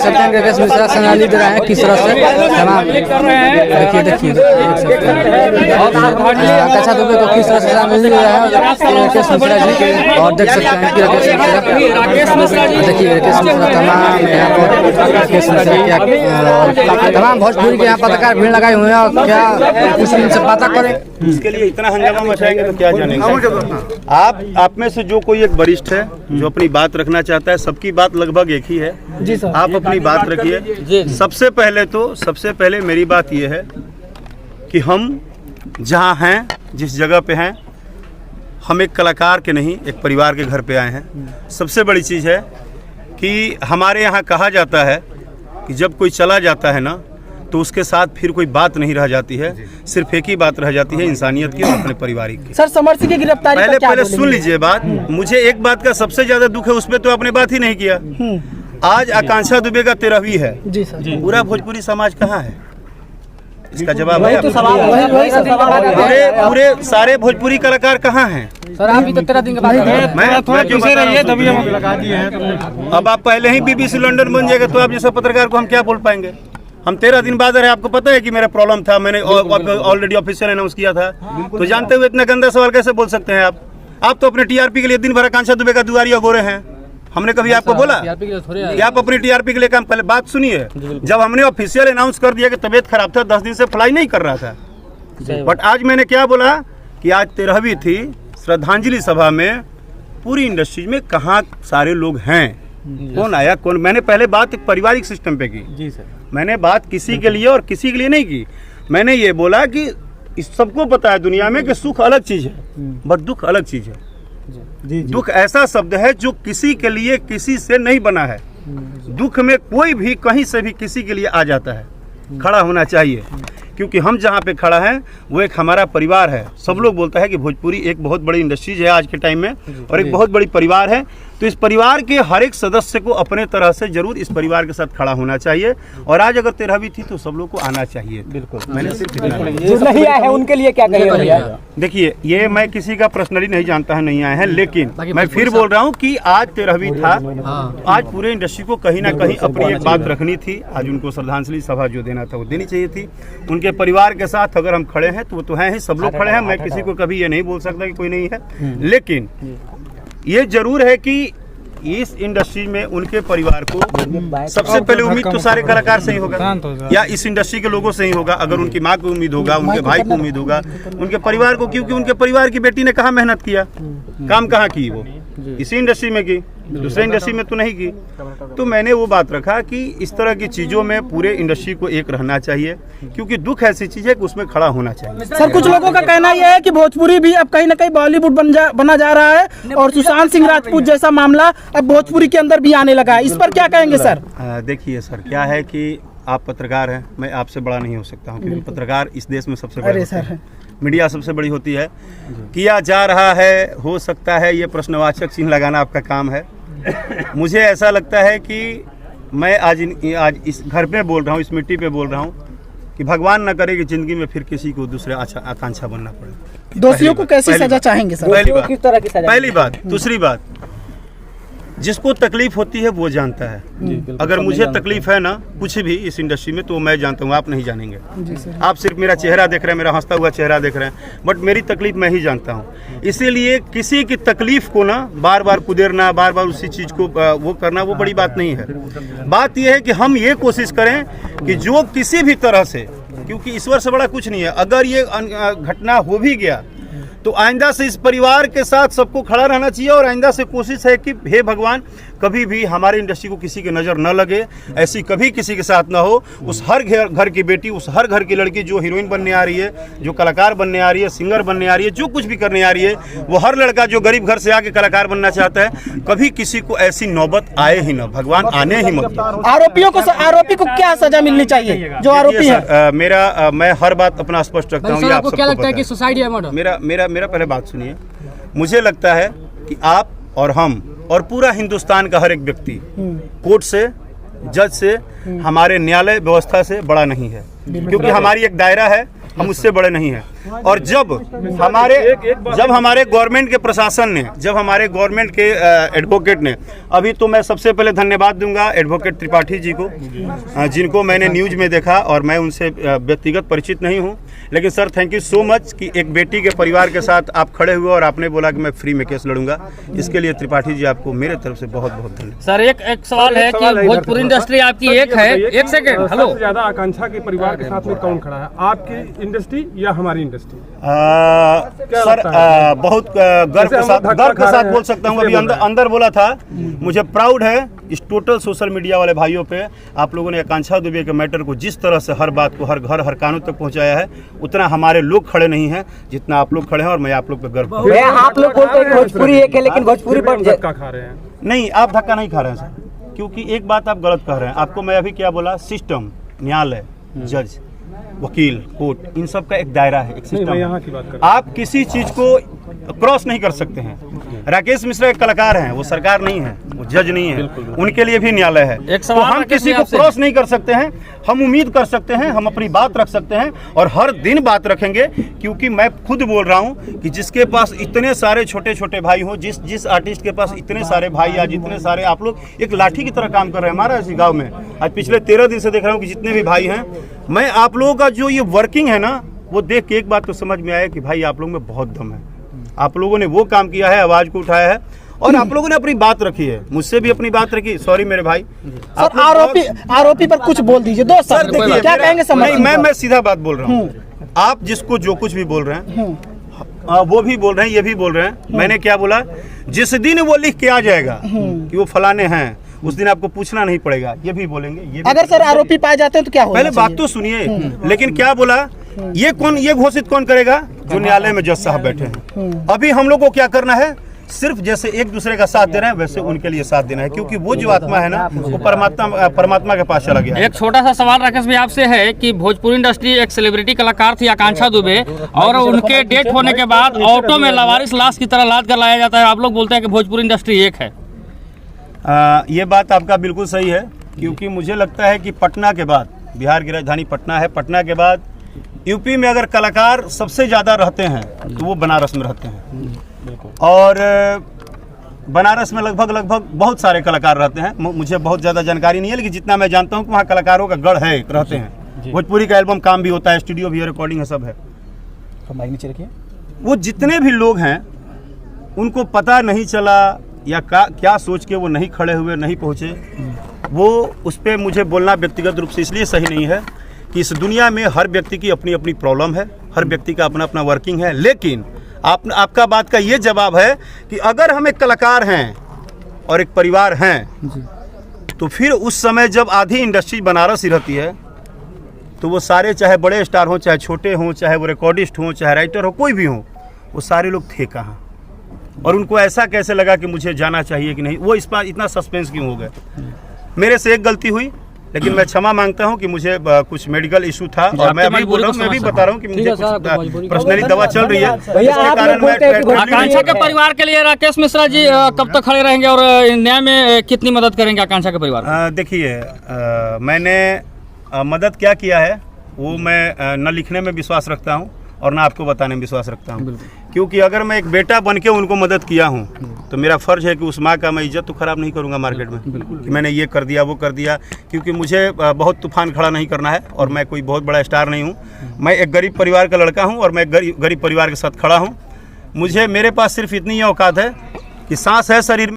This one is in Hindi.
सकते हैं राकेश मिश्रा संगाली दे रहे हैं किस तरह से तमाम देखिए आकांक्षा दुबे को किस तरह से मिल रहा है राकेश मिश्रा जी और देख सकते हैं कि राकेश मिश्रा देखिए राकेश मिश्रा तमाम यहाँ पर राकेश मिश्रा तमाम भोजपुरी के यहाँ पत्रकार भीड़ लगाए हुए हैं और क्या कुछ इनसे बात करें इसके लिए इतना हंगामा मचाएंगे तो क्या जानेंगे। आप में से जो कोई एक वरिष्ठ है जो अपनी बात रखना चाहता है, सबकी बात लगभग एक ही है जी सर। आप अपनी बात रखिए। सबसे पहले मेरी बात ये है कि हम जहाँ हैं, जिस जगह पे हैं, हम एक कलाकार के नहीं एक परिवार के घर पे आए हैं। सबसे बड़ी चीज़ है कि हमारे यहाँ कहा जाता है कि जब कोई चला जाता है ना तो उसके साथ फिर कोई बात नहीं रह जाती है, सिर्फ एक ही बात रह जाती है, इंसानियत की और अपने पारिवारिक की। सर समर सिंह की गिरफ्तारी पहले सुन लीजिए बात। मुझे एक बात का सबसे ज्यादा दुख है, उस पर तो आपने बात ही नहीं किया। आज आकांक्षा दुबे का 13वीं है जी सर। पूरा भोजपुरी समाज कहाँ है? इसका जवाब है पूरे सारे भोजपुरी कलाकार कहाँ हैं? सर आप भी तो 13 दिन के बाद अब आप पहले ही BBC लंदन बन जाएगा तो आप जैसा पत्रकार को हम क्या बोल पाएंगे? हम 13 दिन बाद रहे। आपको पता है कि मेरा प्रॉब्लम था, मैंने ऑलरेडी ऑफिशियल अनाउंस किया था, तो जानते हुए इतना गंदा सवाल कैसे बोल सकते हैं आप तो अपने TRP के लिए दिन भर आकांक्षा दुबे का दुआरी अगोरे हैं। हमने कभी आपको बोला कि आप अपनी TRP के लिए काम? पहले बात सुनिए। जब हमने ऑफिशियल अनाउंस कर दिया कि तबीयत खराब था, 10 दिन से फ्लाई नहीं कर रहा था, बट आज मैंने क्या बोला कि आज 13वीं थी, श्रद्धांजलि सभा में पूरी इंडस्ट्री में कहाँ सारे लोग हैं, कौन आया कौन। मैंने पहले बात पारिवारिक सिस्टम पे की जी सर। मैंने बात किसी के लिए और किसी के लिए नहीं की। मैंने ये बोला कि इस सबको पता है दुनिया में कि सुख अलग चीज है बट दुख अलग चीज है। दुख ऐसा शब्द है जो किसी के लिए किसी से नहीं बना है। दुख में कोई भी कहीं से भी किसी के लिए आ जाता है, खड़ा होना चाहिए, क्योंकि हम जहाँ पे खड़ा हैं वो एक हमारा परिवार है। सब लोग बोलता है कि भोजपुरी एक बहुत बड़ी इंडस्ट्रीज है आज के टाइम में और एक बहुत बड़ी परिवार है, तो इस परिवार के हर एक सदस्य को अपने तरह से जरूर इस परिवार के साथ खड़ा होना चाहिए। और आज अगर 13वीं थी तो सब लोग को आना चाहिए। बिल्कुल, मैंने सिर्फ जो नहीं आए हैं उनके लिए क्या कहेंगे? देखिए, ये मैं किसी का पर्सनली नहीं जानता है नहीं आए हैं, लेकिन मैं फिर बोल रहा हूँ कि आज 13वीं था। आज पूरे इंडस्ट्री को कहीं ना कहीं अपनी एक बात रखनी थी। आज उनको श्रद्धांजलि सभा जो देना था वो देनी चाहिए थी। उनके परिवार के साथ अगर हम खड़े हैं तो वो तो हैं ही, सब लोग खड़े हैं। मैं किसी को कभी ये नहीं बोल सकता कि कोई नहीं है, लेकिन ये जरूर है कि इस इंडस्ट्री में उनके परिवार को सबसे पहले उम्मीद तो सारे कलाकार से ही होगा या इस इंडस्ट्री के लोगों से ही होगा। अगर उनकी माँ को उम्मीद होगा, उनके भाई को उम्मीद होगा, उनके परिवार को, क्योंकि उनके परिवार की बेटी ने कहाँ मेहनत किया, काम कहाँ की, वो इसी इंडस्ट्री में की, दूसरे इंडस्ट्री में तो नहीं की। तो मैंने वो बात रखा कि इस तरह की चीजों में पूरे इंडस्ट्री को एक रहना चाहिए, क्योंकि दुख ऐसी चीज है कि उसमें खड़ा होना चाहिए। सर कुछ लोगों का कहना यह है कि भोजपुरी भी अब कहीं ना कहीं बॉलीवुड बना जा रहा है और सुशांत सिंह राजपूत जैसा मामला अब भोजपुरी के अंदर भी आने लगा है, इस पर क्या कहेंगे सर? देखिए सर, क्या है कि आप पत्रकार हैं, मैं आपसे बड़ा नहीं हो सकता हूँ, क्योंकि पत्रकार इस देश में सबसे बड़े होते हैं, मीडिया सबसे बड़ी होती है। किया जा रहा है, हो सकता है, ये प्रश्नवाचक चिन्ह लगाना आपका काम है। मुझे ऐसा लगता है कि मैं आज इस घर पे बोल रहा हूँ, इस मिट्टी पे बोल रहा हूँ कि भगवान न करे कि जिंदगी में फिर किसी को दूसरे आकांक्षा बनना पड़े। दोषियों को कैसी सजा चाहेंगे सर? पहली बात। दूसरी बात, जिसको तकलीफ होती है वो जानता है। अगर मुझे तकलीफ है ना कुछ भी इस इंडस्ट्री में, तो मैं जानता हूँ, आप नहीं जानेंगे। आप सिर्फ मेरा चेहरा देख रहे हैं, मेरा हंसता हुआ चेहरा देख रहे हैं, बट मेरी तकलीफ मैं ही जानता हूँ। इसीलिए किसी की तकलीफ को ना बार बार कुदेरना, बार बार उसी चीज़ को वो करना, वो बड़ी बात नहीं है। बात यह है कि हम ये कोशिश करें कि जो किसी भी तरह से, क्योंकि ईश्वर से बड़ा कुछ नहीं है, अगर ये घटना हो भी गया तो आइंदा से इस परिवार के साथ सबको खड़ा रहना चाहिए। और आइंदा से कोशिश है कि हे भगवान, कभी भी हमारे इंडस्ट्री को किसी की नज़र न लगे, ऐसी कभी किसी के साथ ना हो। उस हर घर की बेटी, उस हर घर की लड़की जो हीरोइन बनने आ रही है, जो कलाकार बनने आ रही है, सिंगर बनने आ रही है, जो कुछ भी करने आ रही है, वो हर लड़का जो गरीब घर से आके कलाकार बनना चाहता है, कभी किसी को ऐसी नौबत आए ही ना, भगवान आने ही मत। आरोपी को क्या सजा मिलनी चाहिए जो आरोपी है? मैं हर बात अपना स्पष्ट रखता हूँ। आपको क्या लगता है कि सुसाइड या मर्डर? मेरा पहले बात सुनिए। मुझे लगता है कि आप और हम और पूरा हिंदुस्तान का हर एक व्यक्ति कोर्ट से, जज से, हमारे न्यायालय व्यवस्था से बड़ा नहीं है, क्योंकि हमारी एक दायरा है, हम उससे बड़े नहीं हैं। और जब हमारे गवर्नमेंट के प्रशासन ने, जब हमारे गवर्नमेंट के एडवोकेट ने, अभी तो मैं सबसे पहले धन्यवाद दूंगा एडवोकेट त्रिपाठी जी को, जिनको मैंने न्यूज में देखा और मैं उनसे व्यक्तिगत परिचित नहीं हूं, लेकिन sir thank you so much कि एक बेटी के परिवार के साथ आप खड़े हुए और आपने बोला कि मैं फ्री में केस लड़ूंगा। इसके लिए त्रिपाठी जी आपको मेरे तरफ से बहुत बहुत धन्यवाद। सर एक सवाल है कि भोजपुरी इंडस्ट्री आपकी एक है, एक सेकंड, हेलो, सबसे ज्यादा आकांक्षा के परिवार के साथ में कौन खड़ा है, आपकी इंडस्ट्री या हमारी इंडस्ट्री? सर बहुत गर्व के साथ बोल सकता हूँ, अभी अंदर बोला था, मुझे प्राउड है इस टोटल सोशल मीडिया वाले भाइयों पे। आप लोगों ने आकांक्षा दुबे के मैटर को जिस तरह से हर बात को हर घर हर कानून तक पहुंचाया है, उतना हमारे लोग खड़े नहीं हैं जितना आप लोग खड़े हैं, और मैं आप लोग पे गर्व। आप लोग बोलते हैं भोजपुरी एक है, लेकिन भोजपुरी पर धक्का खा रहे हैं। नहीं, आप धक्का नहीं खा रहे हैं सर, क्योंकि एक बात आप गलत कह रहे हैं। आपको मैं अभी क्या बोला, सिस्टम, न्यायालय, जज, वकील, कोर्ट, इन सब का एक दायरा है, एक सिस्टम है। यहाँ की बात कर, आप किसी चीज को क्रॉस नहीं कर सकते हैं। राकेश मिश्रा एक कलाकार हैं, वो सरकार नहीं है, वो जज नहीं है, उनके लिए भी न्यायालय है। तो हम किसी को क्रॉस नहीं कर सकते हैं। हम उम्मीद कर सकते हैं, हम अपनी बात रख सकते हैं और हर दिन बात रखेंगे, क्योंकि मैं खुद बोल रहा हूं कि जिसके पास इतने सारे छोटे छोटे भाई हों, जिस आर्टिस्ट के पास इतने सारे भाई या जितने सारे, आप लोग एक लाठी की तरह काम कर रहे हैं हमारा इसी गाँव में। आज पिछले 13 दिन से देख रहा हूँ कि जितने भी भाई हैं, मैं आप लोगों का जो ये वर्किंग है ना, वो देख के एक बात तो समझ में आया कि भाई आप लोगों में बहुत दम है। आप लोगों ने वो काम किया है, आवाज को उठाया है और आप लोगों ने अपनी बात रखी है, मुझसे भी अपनी बात रखी। सॉरी मेरे भाई। सर आरोपी पर कुछ बोल दीजिए, दो सर देखिए क्या कहेंगे समझ। मैं सीधा बात बोल रहा हूँ। आप जिसको जो कुछ भी बोल रहे हैं, वो भी बोल रहे हैं, ये भी बोल रहे हैं। मैंने क्या बोला, जिस दिन वो लिख के आ जाएगा कि वो फलाने हैं, उस दिन आपको पूछना नहीं पड़ेगा, ये भी बोलेंगे। ये भी अगर सर आरोपी पाए जाते हैं तो क्या होगा? पहले बात तो सुनिए। लेकिन क्या बोला, ये घोषित कौन करेगा? जो न्यायालय में जज साहब बैठे हैं। अभी हम लोग को क्या करना है, सिर्फ जैसे एक दूसरे का साथ दे रहे हैं वैसे उनके लिए साथ देना है, क्योंकि वो जो आत्मा है ना, वो परमात्मा के पास चला गया है। एक छोटा सा सवाल राकेश भाई आपसे है कि भोजपुरी इंडस्ट्री एक सेलिब्रिटी कलाकार थी आकांक्षा दुबे, और उनके डेथ होने के बाद ऑटो में लावारिस लाश की तरह लाद कर लाया जाता है। आप लोग बोलते हैं कि भोजपुरी इंडस्ट्री एक है। ये बात आपका बिल्कुल सही है, क्योंकि मुझे लगता है कि पटना के बाद, बिहार की राजधानी पटना है, पटना के बाद यूपी में अगर कलाकार सबसे ज़्यादा रहते हैं तो वो बनारस में रहते हैं। और बनारस में लगभग बहुत सारे कलाकार रहते हैं। मुझे बहुत ज़्यादा जानकारी नहीं है, लेकिन जितना मैं जानता हूँ कि वहाँ कलाकारों का गढ़ है, रहते हैं। भोजपुरी का एल्बम काम भी होता है, स्टूडियो भी है, रिकॉर्डिंग है, सब है। वो जितने भी लोग हैं उनको पता नहीं चला या क्या सोच के वो नहीं खड़े हुए, नहीं पहुँचे, वो उस पर मुझे बोलना व्यक्तिगत रूप से इसलिए सही नहीं है कि इस दुनिया में हर व्यक्ति की अपनी अपनी प्रॉब्लम है, हर व्यक्ति का अपना अपना वर्किंग है। लेकिन आपका बात का ये जवाब है कि अगर हम एक कलाकार हैं और एक परिवार हैं, तो फिर उस समय जब आधी इंडस्ट्री बनारस ही रहती है, तो वो सारे, चाहे बड़े स्टार हों, चाहे छोटे हों, चाहे वो रिकॉर्डिस्ट हों, चाहे राइटर हो, कोई भी हो, वो सारे लोग थे कहाँ? और उनको ऐसा कैसे लगा कि मुझे जाना चाहिए कि नहीं? वो इस पर इतना सस्पेंस क्यों हो गए? मेरे से एक गलती हुई, लेकिन मैं क्षमा मांगता हूं कि मुझे कुछ मेडिकल इशू था, और मैं अभी बोल रहा हूं, मैं भी बता रहा हूं कि मुझे पर्सनली दवा चल रही है, इसके कारण मैं। आकांक्षा के परिवार के लिए राकेश मिश्रा जी कब तक खड़े रहेंगे और न्याय में कितनी मदद करेंगे आकांक्षा के परिवार? देखिए, मैंने मदद क्या किया है वो मैं न लिखने में विश्वास रखता हूँ और ना आपको बताने में विश्वास रखता हूँ, क्योंकि अगर मैं एक बेटा बन के उनको मदद किया हूँ तो मेरा फ़र्ज़ है कि उस माँ का मैं इज्जत तो ख़राब नहीं करूँगा मार्केट में कि मैंने ये कर दिया वो कर दिया, क्योंकि मुझे बहुत तूफान खड़ा नहीं करना है और मैं कोई बहुत बड़ा स्टार नहीं हूँ। मैं एक गरीब परिवार का लड़का हूँ और मैं गरीब परिवार के साथ खड़ा हूँ। मेरे पास सिर्फ इतनी ही औकात है कि सांस है शरीर में।